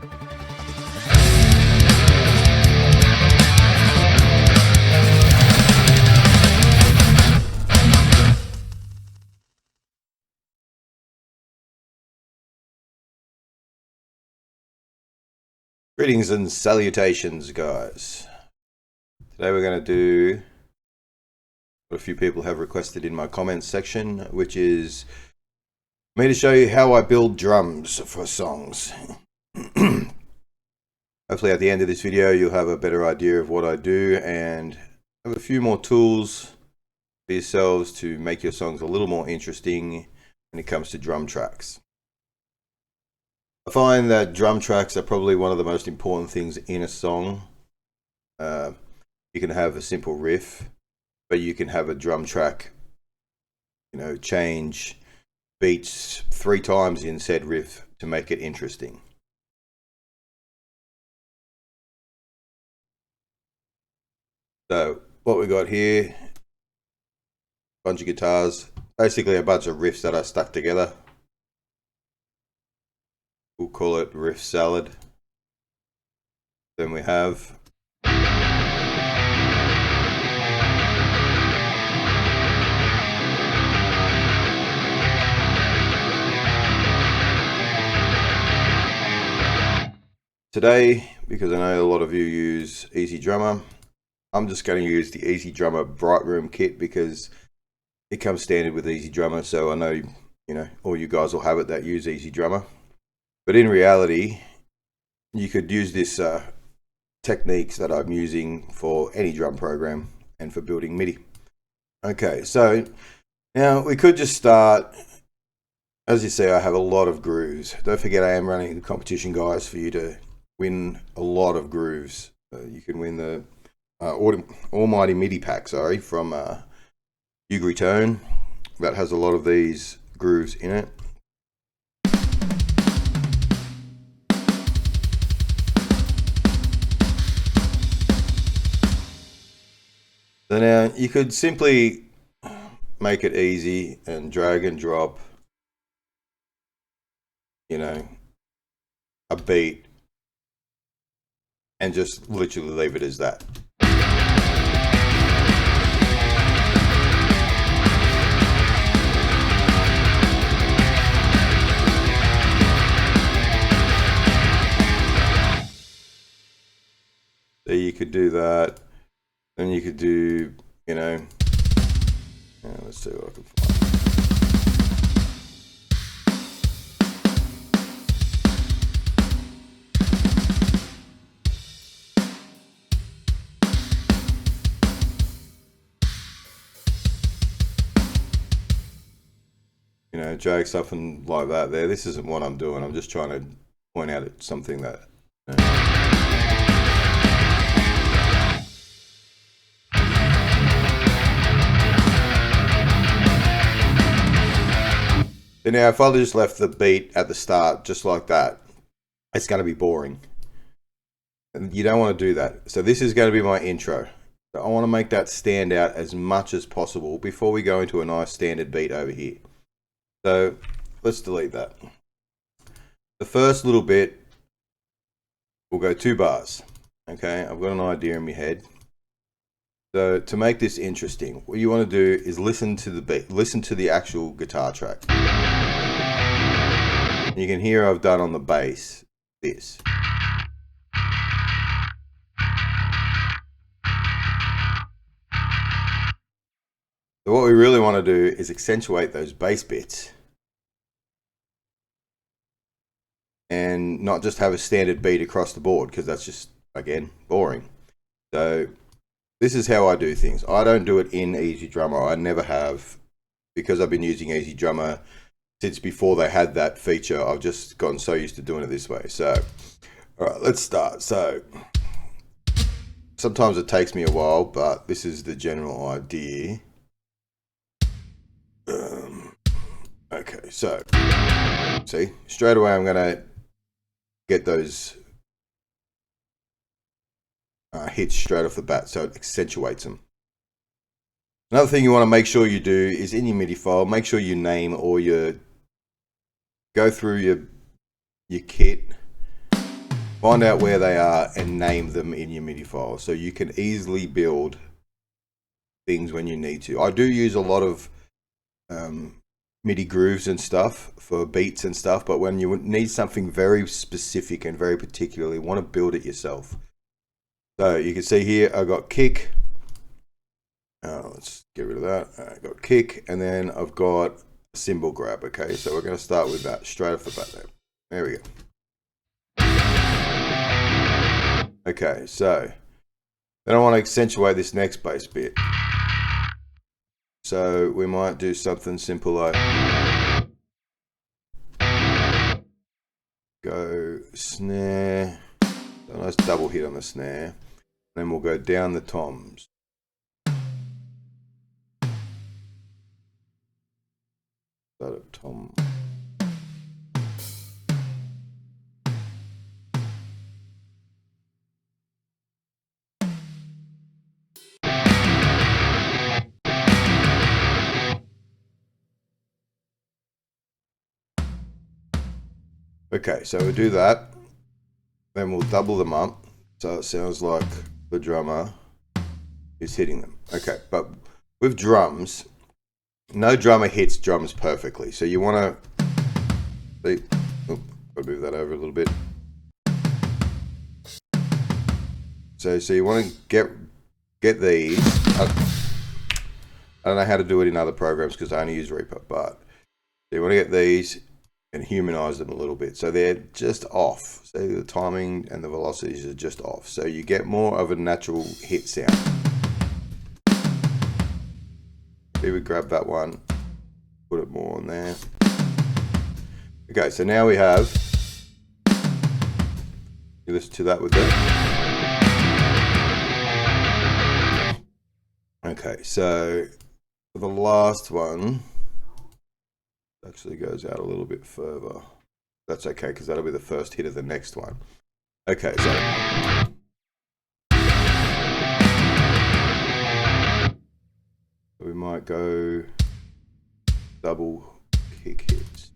Greetings and salutations, guys. Today we're going to do what a few people have requested in my comments section, which is me to show you how I build drums for songs. Hopefully at the end of this video you'll have a better idea of what I do and have a few more tools for yourselves to make your songs a little more interesting when it comes to drum tracks. I find that drum tracks are probably one of the most important things in a song. You can have a simple riff, but you can have a drum track, change beats 3 times in said riff to make it interesting. So what we got here, bunch of guitars, basically a bunch of riffs that are stuck together. We'll call it riff salad. Then we have today, because I know a lot of you use ezdrummer, I'm just going to use the ezdrummer Bright Room kit because it comes standard with ezdrummer. So I know, all you guys will have it that use ezdrummer. But in reality, you could use this techniques that I'm using for any drum program and for building MIDI. Okay, so now we could just start. As you see, I have a lot of grooves. Don't forget I am running the competition, guys, for you to win a lot of grooves. You can win the Almighty MIDI pack, from Ugly Tone. That has a lot of these grooves in it. So now you could simply make it easy and drag and drop, a beat and just literally leave it as that. So you could do that. Then you could do, let's see what I can find. Drag something like that there. This isn't what I'm doing. I'm just trying to point out it's something that, So now if I just left the beat at the start just like that, it's going to be boring. And you don't want to do that. So this is going to be my intro. So I want to make that stand out as much as possible before we go into a nice standard beat over here. So let's delete that. The first little bit, we'll go 2 bars. Okay, I've got an idea in my head. So to make this interesting, what you want to do is listen to the beat, listen to the actual guitar track. You can hear I've done on the bass this. So what we really want to do is accentuate those bass bits and not just have a standard beat across the board, because that's just, again, boring. So this is how I do things. I don't do it in ezdrummer. I never have, because I've been using ezdrummer since before they had that feature. I've just gotten so used to doing it this way. So, all right, let's start. So sometimes it takes me a while, but this is the general idea. Okay, so see, straight away I'm gonna get those hits straight off the bat, so it accentuates them. Another thing you want to make sure you do is in your MIDI file, make sure you name all your, go through your kit find out where they are and name them in your MIDI file, so you can easily build things when you need to. I do use a lot of MIDI grooves and stuff for beats and stuff, but when you need something very specific and very particular, you want to build it yourself. So you can see here I got kick. Let's get rid of that. I got kick, and then I've got a cymbal grab. Okay, so we're going to start with that straight off the bat. There we go. Okay, so then I want to accentuate this next bass bit. So we might do something simple like go snare, a nice double hit on the snare, then we'll go down the toms. Start at tom. Okay, so we'll do that, then we'll double them up, so it sounds like the drummer is hitting them. Okay, but with drums, no drummer hits drums perfectly, so you want to, I'll move that over a little bit. So you want to get these. I don't know how to do it in other programs because I only use Reaper, but you want to get these and humanize them a little bit so they're just off. So the timing and the velocities are just off, so you get more of a natural hit sound. Maybe grab that one, put it more on there. Okay, so now we have, you listen to that with that. Okay, so for the last one, actually goes out a little bit further. That's okay, because that'll be the first hit of the next one. Okay, so we might go double kick hits.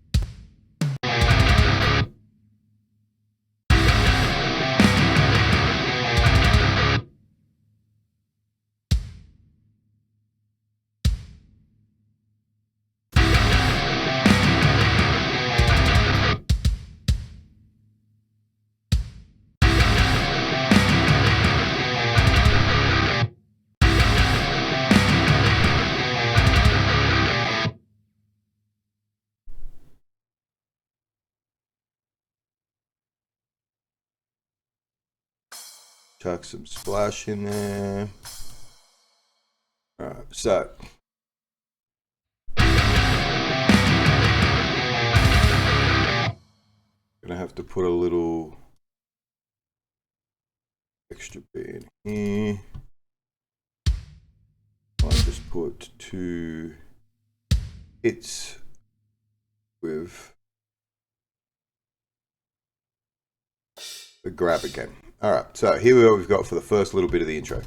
Chuck some splash in there. All right, so gonna have to put a little extra bit in here. I'll just put 2 hits with the grab again. All right, so here we are. We've got for the first little bit of the intro.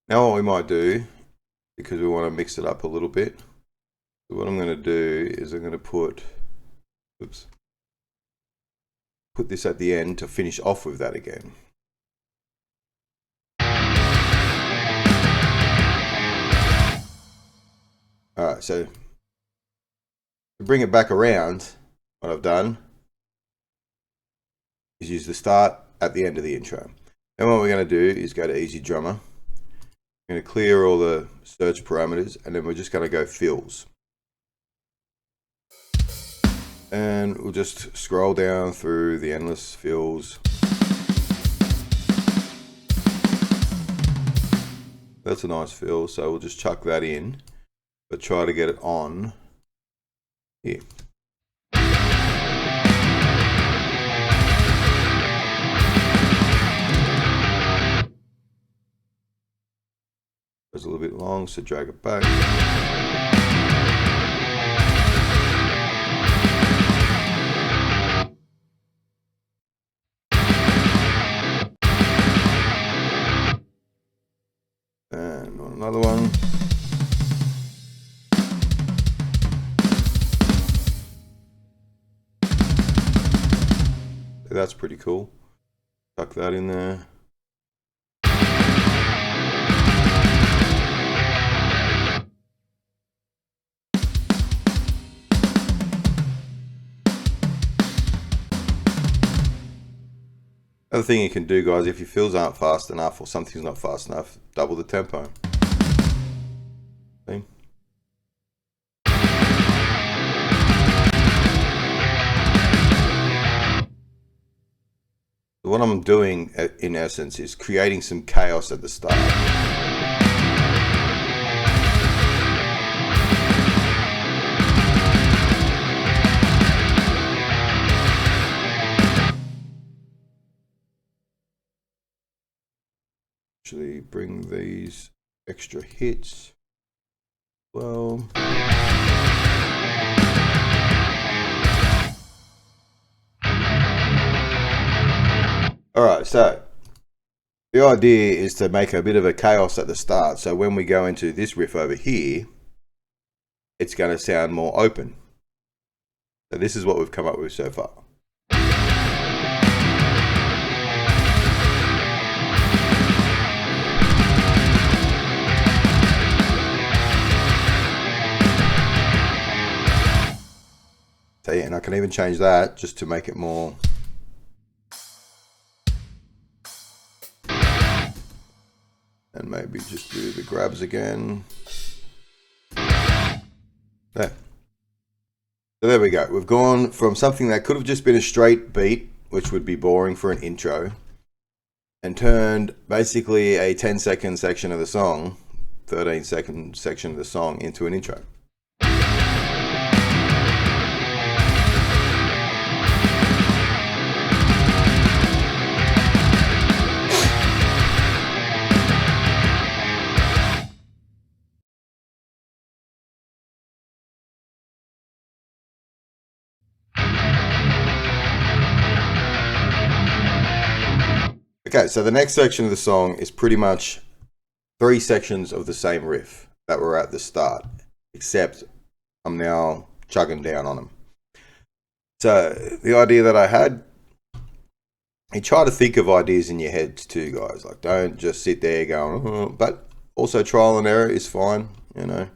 Now what we might do, because we want to mix it up a little bit, so what I'm going to do is I'm going to put this at the end to finish off with that again. Alright, so to bring it back around, what I've done is use the start at the end of the intro. And what we're going to do is go to ezdrummer. I'm going to clear all the search parameters, and then we're just going to go fills. And we'll just scroll down through the endless fills. That's a nice fill, so we'll just chuck that in, but try to get it on here. It's a little bit long, so drag it back. And on another one. That's pretty cool. Tuck that in there. Other thing you can do, guys, if your fills aren't fast enough or something's not fast enough, double the tempo. See? What I'm doing, in essence, is creating some chaos at the start. Actually bring these extra hits. Well, alright, so the idea is to make a bit of a chaos at the start, so when we go into this riff over here, it's going to sound more open. So this is what we've come up with so far. So yeah, and I can even change that just to make it more. And maybe just do the grabs again. There. So there we go. We've gone from something that could have just been a straight beat, which would be boring for an intro, and turned basically a 10-second section of the song, 13-second section of the song into an intro. Okay, so the next section of the song is pretty much 3 sections of the same riff that were at the start, except I'm now chugging down on them. So the idea that I had, you try to think of ideas in your heads too, guys. Like, don't just sit there going, oh, but also trial and error is fine, you know.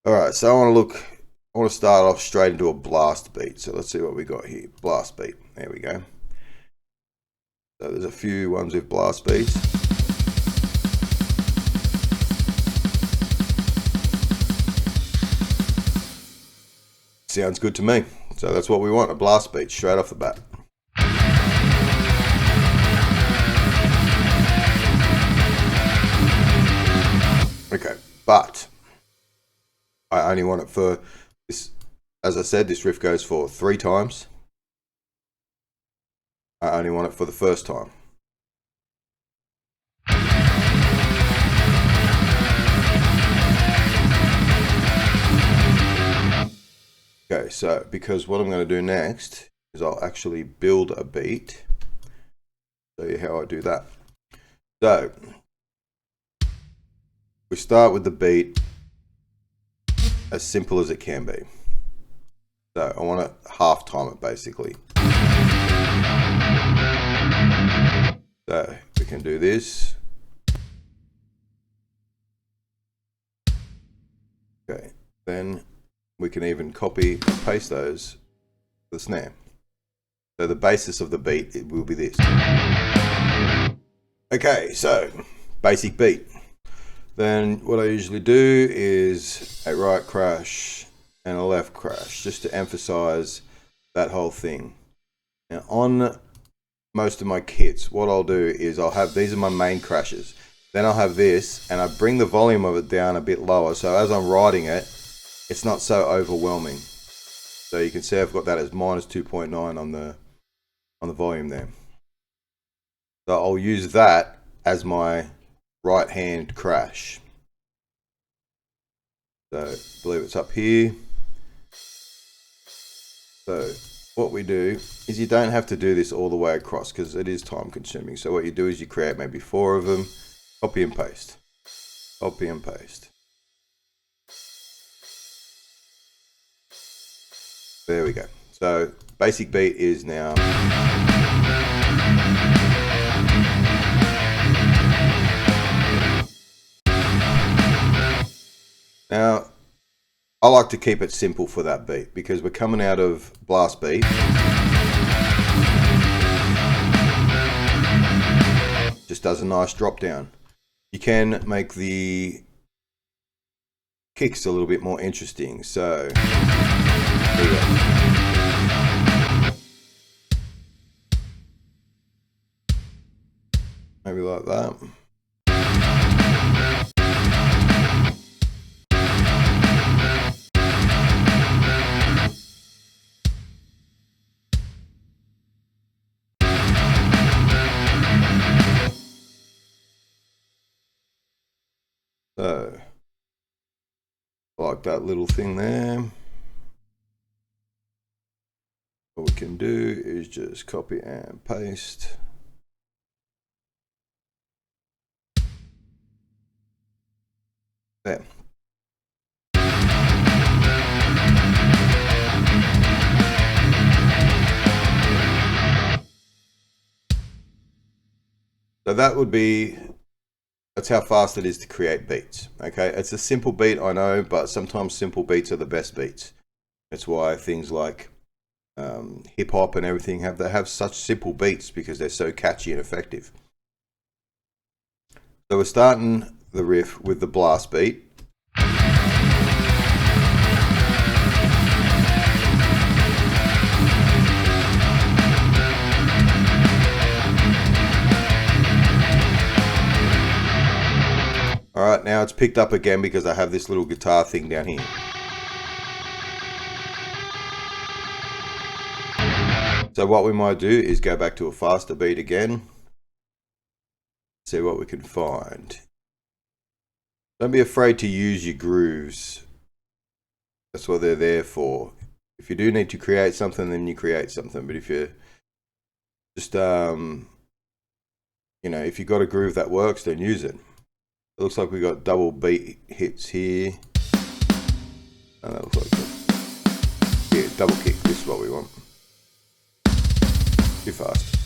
All right, so I want to start off straight into a blast beat. So let's see what we got here. Blast beat. There we go. So there's a few ones with blast beats. Sounds good to me. So that's what we want, a blast beat straight off the bat. Okay, but I only want it for this. As I said, this riff goes for 3 times. I only want it for the first time. Okay, so because what I'm going to do next is I'll actually build a beat. Show you how I do that. So we start with the beat as simple as it can be. So I want to half time it basically. So we can do this. Okay, then we can even copy and paste those to the snare. So the basis of the beat, it will be this. Okay, so basic beat. Then what I usually do is a right crash and a left crash, just to emphasize that whole thing. Now on most of my kits, what I'll do is I'll have, these are my main crashes. Then I'll have this, and I bring the volume of it down a bit lower, so as I'm riding it, it's not so overwhelming. So you can see I've got that as -2.9 on the volume there. So I'll use that as my right hand crash. So I believe it's up here. So what we do is you don't have to do this all the way across because it is time consuming. So what you do is you create maybe 4 of them, copy and paste. Copy and paste. There we go. So basic beat is now. Now, I like to keep it simple for that beat because we're coming out of blast beat. Just does a nice drop down. You can make the kicks a little bit more interesting. So, there we go. Maybe like that. So, like that little thing there. What we can do is just copy and paste. There. So that would be, that's how fast it is to create beats. Okay, it's a simple beat, I know, but sometimes simple beats are the best beats. That's why things like hip hop and everything have such simple beats because they're so catchy and effective. So we're starting the riff with the blast beat. Alright, now it's picked up again because I have this little guitar thing down here. So what we might do is go back to a faster beat again. See what we can find. Don't be afraid to use your grooves. That's what they're there for. If you do need to create something, then you create something. But if you're just, you know, if you've got a groove that works, then use it. It looks like we got double beat hits here. And that looks like that. Yeah, double kick. This is what we want. Too fast.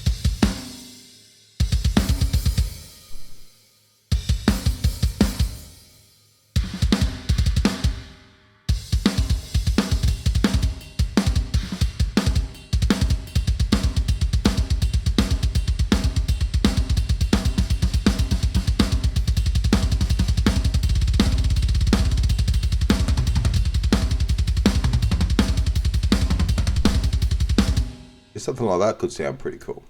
Something like that could sound pretty cool.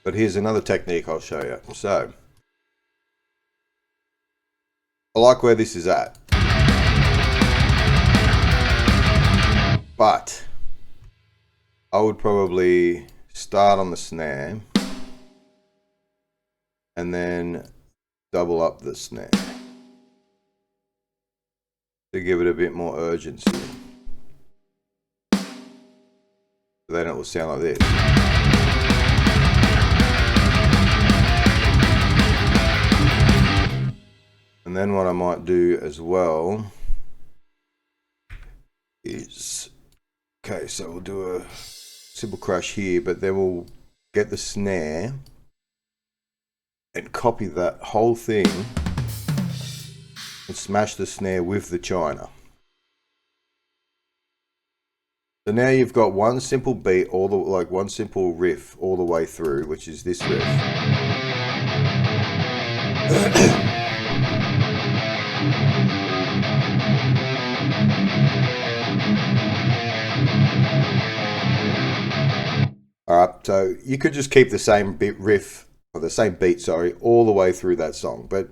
But here's another technique I'll show you. So, I like where this is at. But, I would probably start on the snare and then double up the snare to give it a bit more urgency. Then it will sound like this. And then what I might do as well is, okay, so we'll do a simple crash here, but then we'll get the snare and copy that whole thing and smash the snare with the china. So now you've got one simple beat, one simple riff all the way through, which is this riff. Alright, so you could just keep the same riff, or the same beat, sorry, all the way through that song, but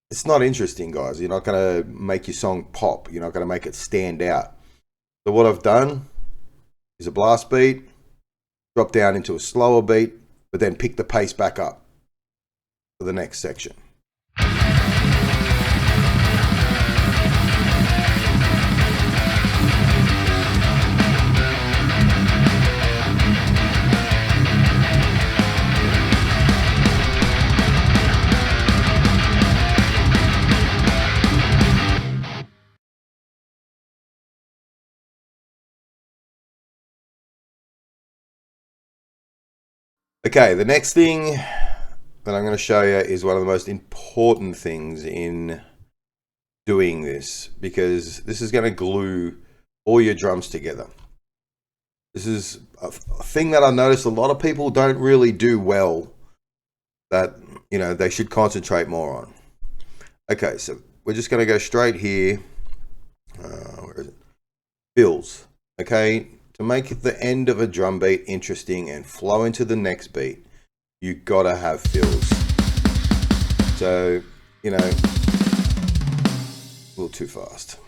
it's not interesting, guys. You're not going to make your song pop. You're not going to make it stand out. So what I've done is a blast beat, drop down into a slower beat, but then pick the pace back up for the next section. Okay, the next thing that I'm going to show you is one of the most important things in doing this, because this is going to glue all your drums together. This is a thing that I noticed a lot of people don't really do well, that, you know, they should concentrate more on. Okay, so we're just going to go straight here. Where is it? Fills. Okay, to make the end of a drum beat interesting and flow into the next beat, you gotta have fills. So, you know, a little too fast.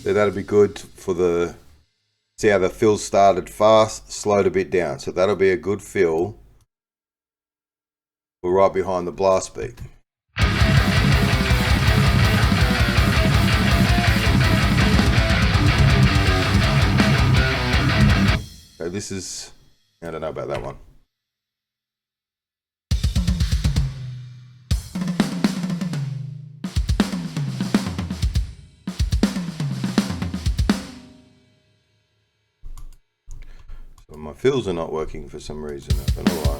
So that'll be good for the, see how the fill started fast, slowed a bit down. So that'll be a good fill for right behind the blast beat. Okay, this is, I don't know about that one. So my fills are not working for some reason. I don't know why.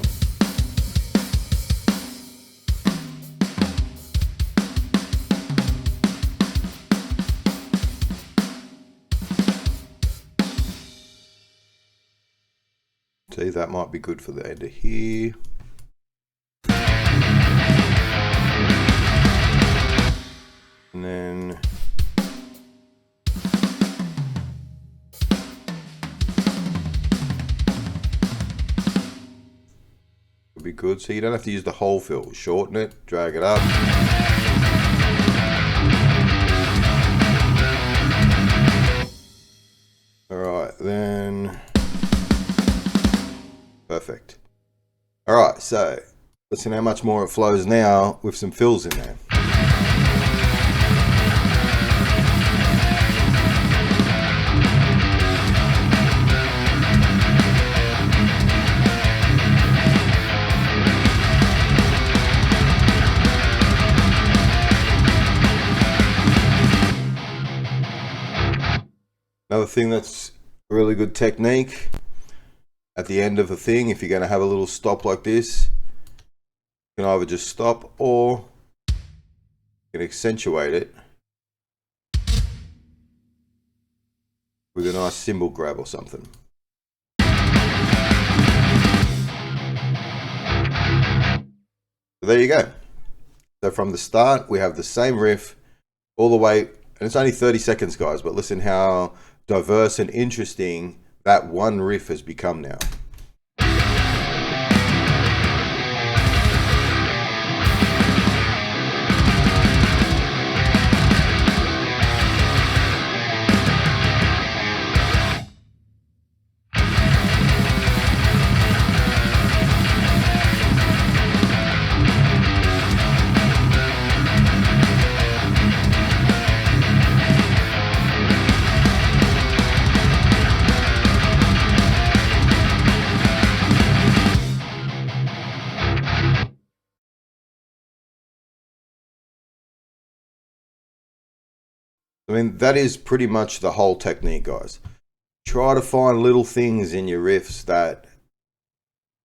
See, that might be good for the end of here. And then would be good. So you don't have to use the whole fill. Shorten it, drag it up. All right, then. Perfect. All right, so listen how much more it flows now with some fills in there. Another thing that's a really good technique, at the end of a thing, if you're going to have a little stop like this, you can either just stop or you can accentuate it with a nice cymbal grab or something. So there you go. So from the start, we have the same riff all the way, and it's only 30 seconds, guys, but listen how diverse and interesting that one riff has become now. I mean, that is pretty much the whole technique, guys. Try to find little things in your riffs that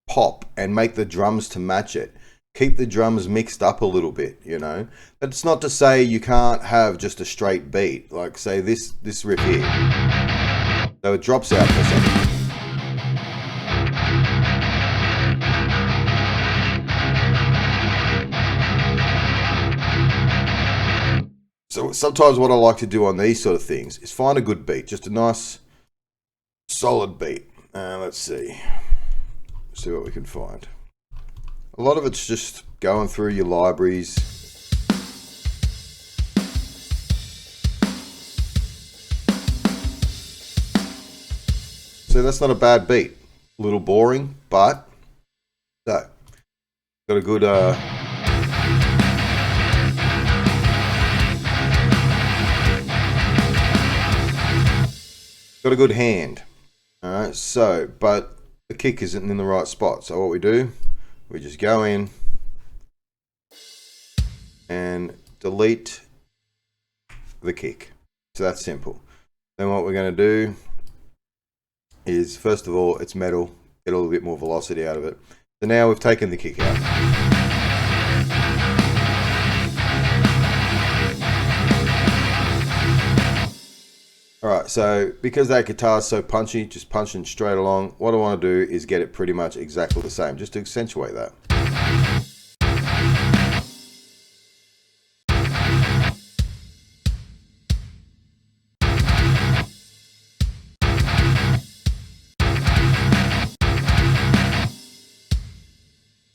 pop and make the drums to match it. Keep the drums mixed up a little bit, you know. That's not to say you can't have just a straight beat. Like, say, this riff here. So it drops out for a second. So sometimes what I like to do on these sort of things is find a good beat, just a nice solid beat. Let's see what we can find. A lot of it's just going through your libraries. So that's not a bad beat. A little boring, but so got a good got a good hand. All right, so but the kick isn't in the right spot. So what we do, we just go in and delete the kick. So that's simple. Then what we're going to do is, first of all, it's metal, get a little bit more velocity out of it. So now we've taken the kick out. Alright, so because that guitar's so punchy, just punching straight along, what I want to do is get it pretty much exactly the same, just to accentuate that.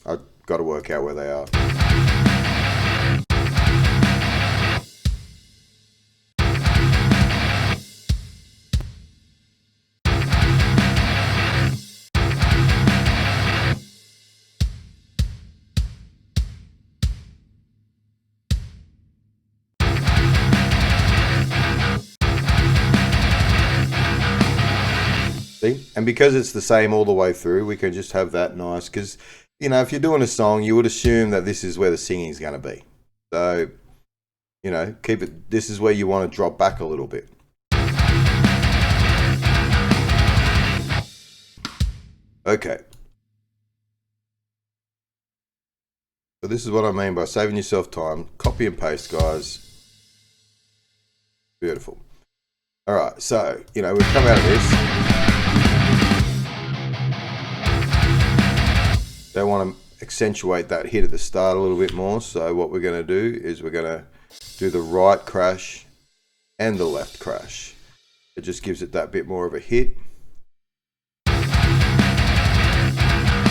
I've got to work out where they are. See? And because it's the same all the way through, we can just have that nice, because, you know, if you're doing a song, you would assume that this is where the singing is going to be. So, you know, keep it, this is where you want to drop back a little bit. Okay. So this is what I mean by saving yourself time. Copy and paste, guys. Beautiful. All right, so, you know, we've come out of this. They want to accentuate that hit at the start a little bit more. So what we're going to do is we're going to do the right crash and the left crash. It just gives it that bit more of a hit.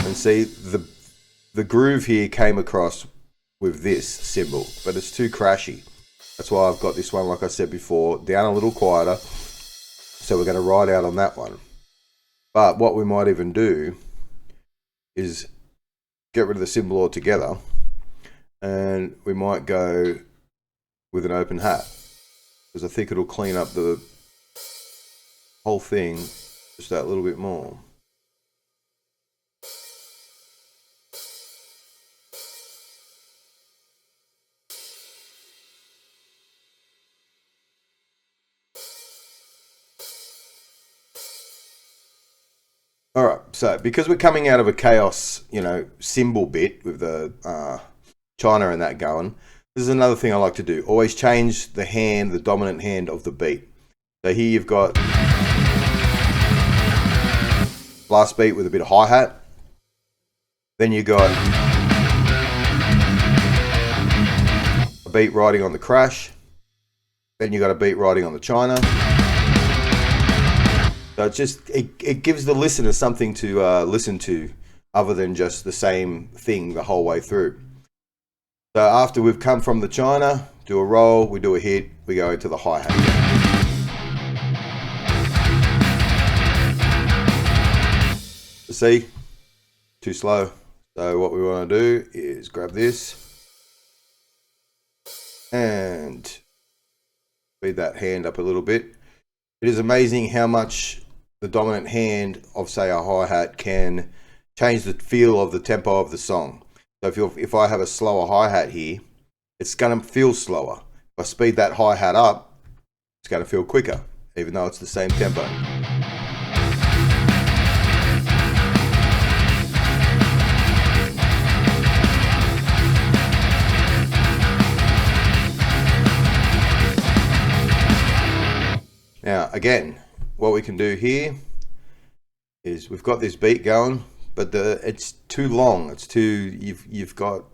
And see, the groove here came across with this cymbal, but it's too crashy. That's why I've got this one, like I said before, down a little quieter. So we're going to ride out on that one. But what we might even do is get rid of the cymbal altogether, and we might go with an open hat, because I think it'll clean up the whole thing just that little bit more. All right, so because we're coming out of a chaos, you know, cymbal bit with the China and that going, this is another thing I like to do. Always change the hand, the dominant hand of the beat. So here you've got blast beat with a bit of hi-hat. Then you got a beat riding on the crash. Then you got a beat riding on the China. So it gives the listener something to listen to other than just the same thing the whole way through. So after we've come from the China, do a roll, we do a hit, we go into the hi-hat. See? Too slow. So what we want to do is grab this and speed that hand up a little bit. It is amazing how much the dominant hand of, say, a hi-hat can change the feel of the tempo of the song. So if I have a slower hi-hat here, it's going to feel slower. If I speed that hi-hat up, it's going to feel quicker, even though it's the same tempo. Now, again, what we can do here is we've got this beat going, but it's too long. It's too, you've got,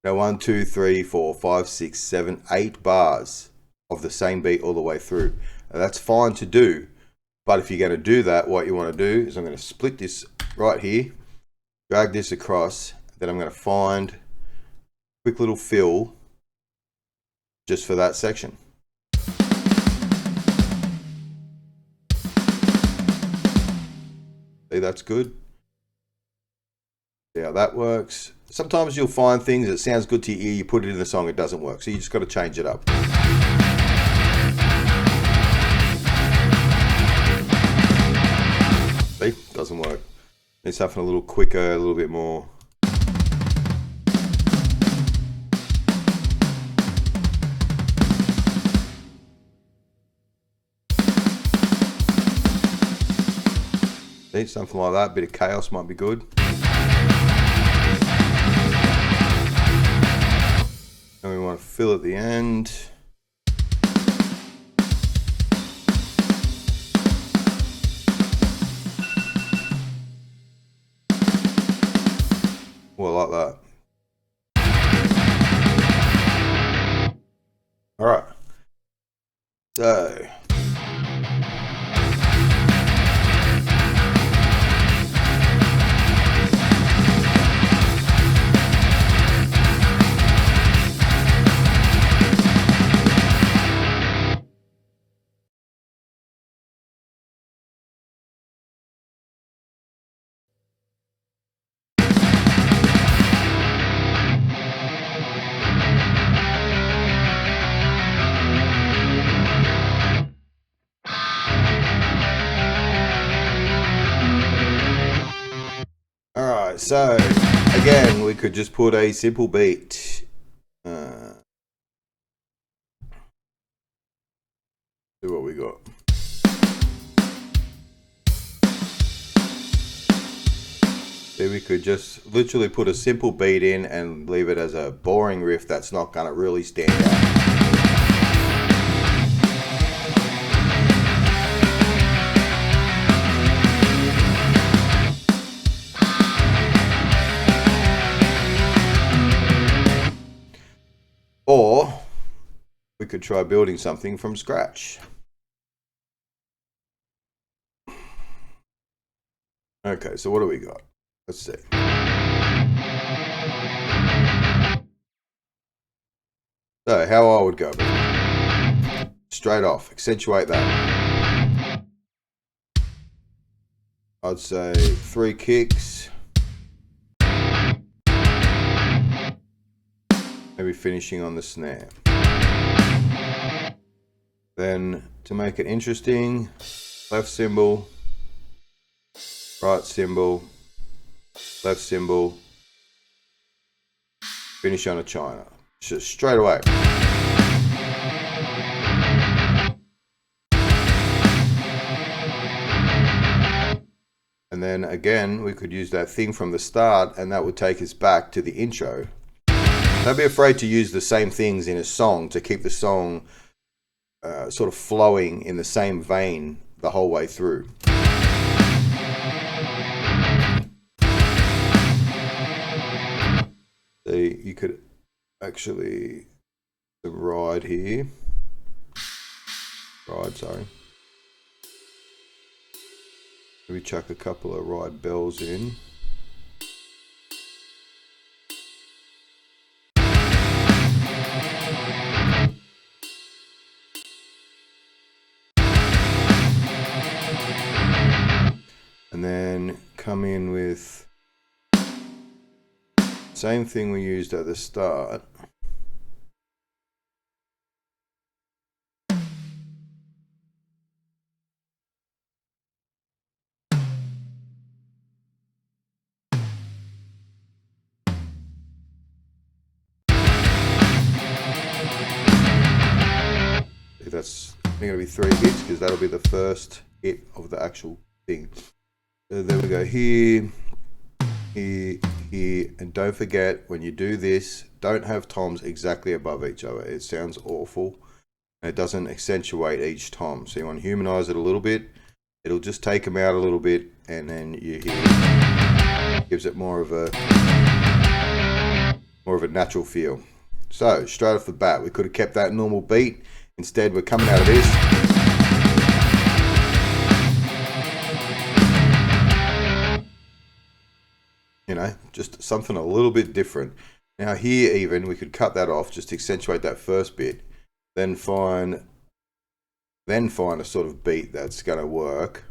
you know, 1, 2, 3, 4, 5, 6, 7, 8 bars of the same beat all the way through. Now, that's fine to do, but if you're going to do that, what you want to do is I'm going to split this right here, drag this across, then I'm going to find a quick little fill just for that section. See, that's good. See how that works. Sometimes you'll find things that sounds good to your ear, you put it in the song, it doesn't work. So you just got to change it up. See, doesn't work. It's something a little quicker, a little bit more. See, something like that, bit of chaos might be good. And we want to fill at the end. Well, like that. All right. So. Alright, so again, we could just put a simple beat. See what we got. So we could just literally put a simple beat in and leave it as a boring riff that's not going to really stand out. Or we could try building something from scratch. Okay, so what do we got? Let's see. So how I would go about it. Straight off, accentuate that. I'd say 3 kicks. Maybe finishing on the snare. Then to make it interesting, left cymbal, right cymbal, left cymbal, finish on a china. Just straight away. And then again, we could use that thing from the start, and that would take us back to the intro. Don't be afraid to use the same things in a song to keep the song sort of flowing in the same vein the whole way through. So you could actually ride here. Sorry. Maybe chuck a couple of ride bells in. And then come in with same thing we used at the start. That's going to be 3 hits because that'll be the first hit of the actual thing. So there we go, here, here, here, and don't forget when you do this, don't have toms exactly above each other. It sounds awful and it doesn't accentuate each tom. So you want to humanize it a little bit. It'll just take them out a little bit, and then you hear gives it more of a natural feel. So straight off the bat, we could have kept that normal beat. Instead, we're coming out of this. You know, just something a little bit different. Now here even, we could cut that off, just accentuate that first bit, then find a sort of beat that's going to work.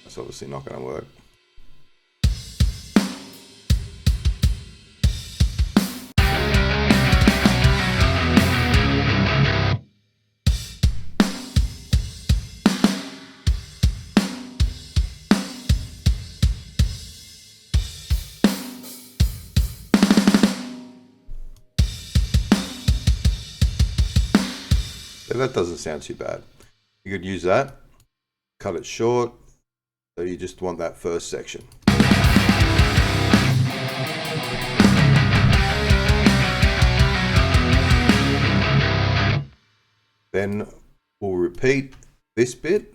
That's obviously not going to work. That doesn't sound too bad. You could use that, cut it short, So you just want that first section. Then we'll repeat this bit,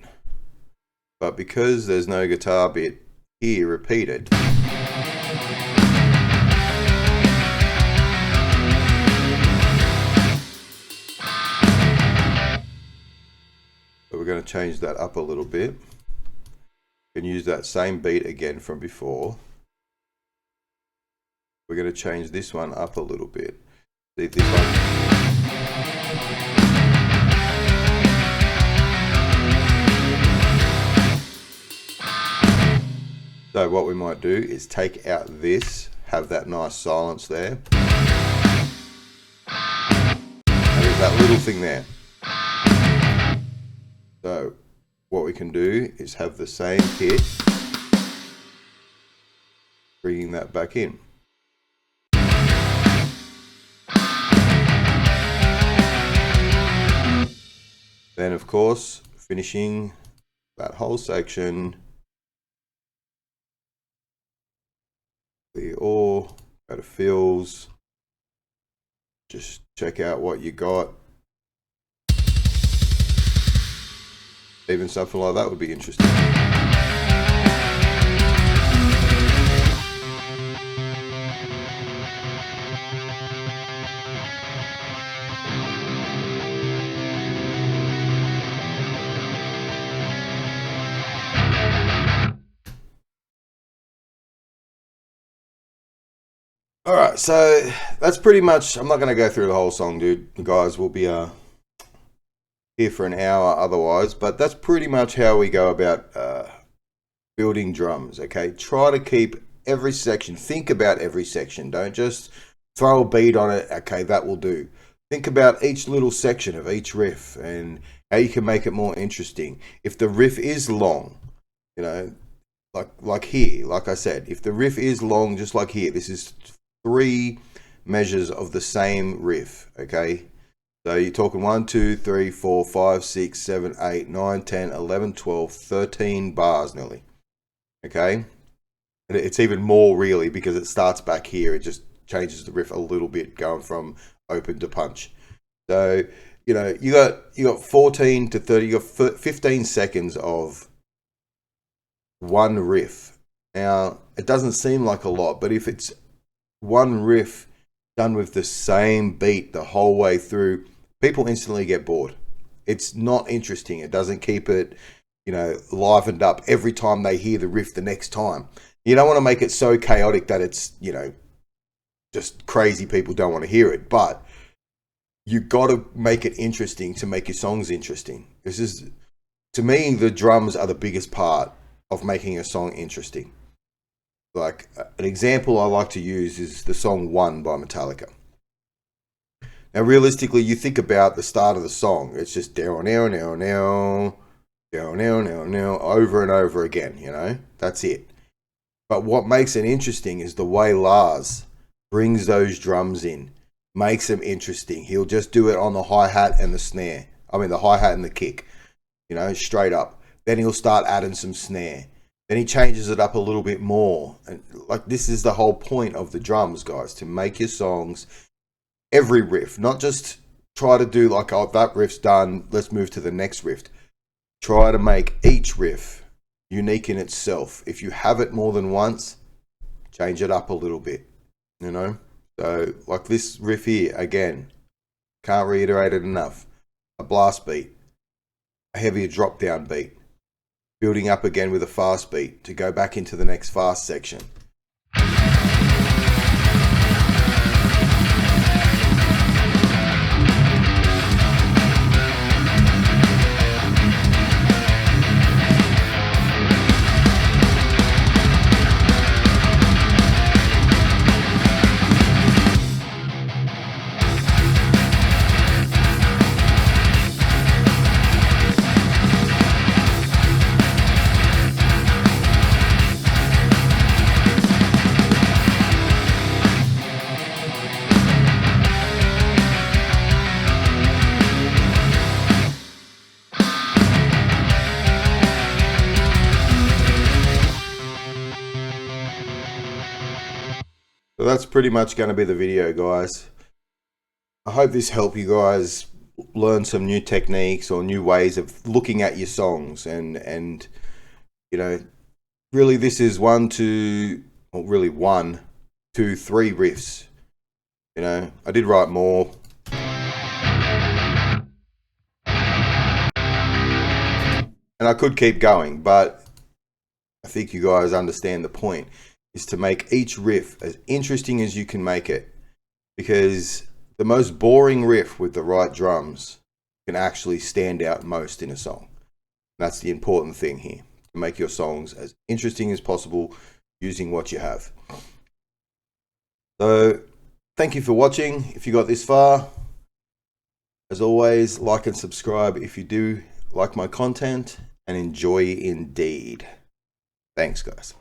but because there's no guitar bit here repeated, so we're going to change that up a little bit. You can use that same beat again from before. We're going to change this one up a little bit. See this one. So what we might do is take out this, have that nice silence there. And there's that little thing there. So what we can do is have the same hit, bringing that back in. Then of course, finishing that whole section. Or go to fills, just check out what you got. Even something like that would be interesting. All right, so that's pretty much, I'm not going to go through the whole song, dude. The guys will be here for an hour otherwise, but that's pretty much how we go about building drums, okay? Try to keep every section, think about every section. Don't just throw a beat on it, okay, that will do. Think about each little section of each riff and how you can make it more interesting. If the riff is long, you know, like here, like I said, if the riff is long, just like here, this is 3 measures of the same riff, okay? So you're talking 1, 2, 3, 4, 5, 6, 7, 8, 9, 10, 11, 12, 13 bars nearly, okay? And it's even more really because it starts back here. It just changes the riff a little bit going from open to punch. So, you know, you got 14 to 30, you got 15 seconds of one riff. Now, it doesn't seem like a lot, but if it's one riff done with the same beat the whole way through, people instantly get bored. It's not interesting. It doesn't keep it, you know, livened up every time they hear the riff the next time. You don't want to make it so chaotic that it's, you know, just crazy people don't want to hear it. But you got to make it interesting to make your songs interesting. This is, to me, the drums are the biggest part of making a song interesting. Like an example I like to use is the song One by Metallica. Now realistically, you think about the start of the song, it's just down, down, down, down, down, down, down, down, over and over again, you know, that's it. But what makes it interesting is the way Lars brings those drums in, makes them interesting. He'll just do it on the hi-hat and the snare. I mean the hi-hat and the kick, you know, straight up. Then he'll start adding some snare. Then he changes it up a little bit more. And like, this is the whole point of the drums, guys, to make your songs, every riff, not just try to do like, oh, that riff's done, let's move to the next riff. Try to make each riff unique in itself. If you have it more than once, change it up a little bit, you know? So like this riff here, again, can't reiterate it enough. A blast beat, a heavier drop down beat, building up again with a fast beat to go back into the next fast section. that's pretty much going to be the video, guys. I hope this helped you guys learn some new techniques or new ways of looking at your songs, and you know, really this is 1, 2, or really 1, 2, 3 riffs. You know, I did write more. And I could keep going, but I think you guys understand the point, is to make each riff as interesting as you can make it, because the most boring riff with the right drums can actually stand out most in a song. That's the important thing here, to make your songs as interesting as possible using what you have. So thank you for watching. If you got this far, as always, like and subscribe if you do like my content, and enjoy indeed. Thanks, guys.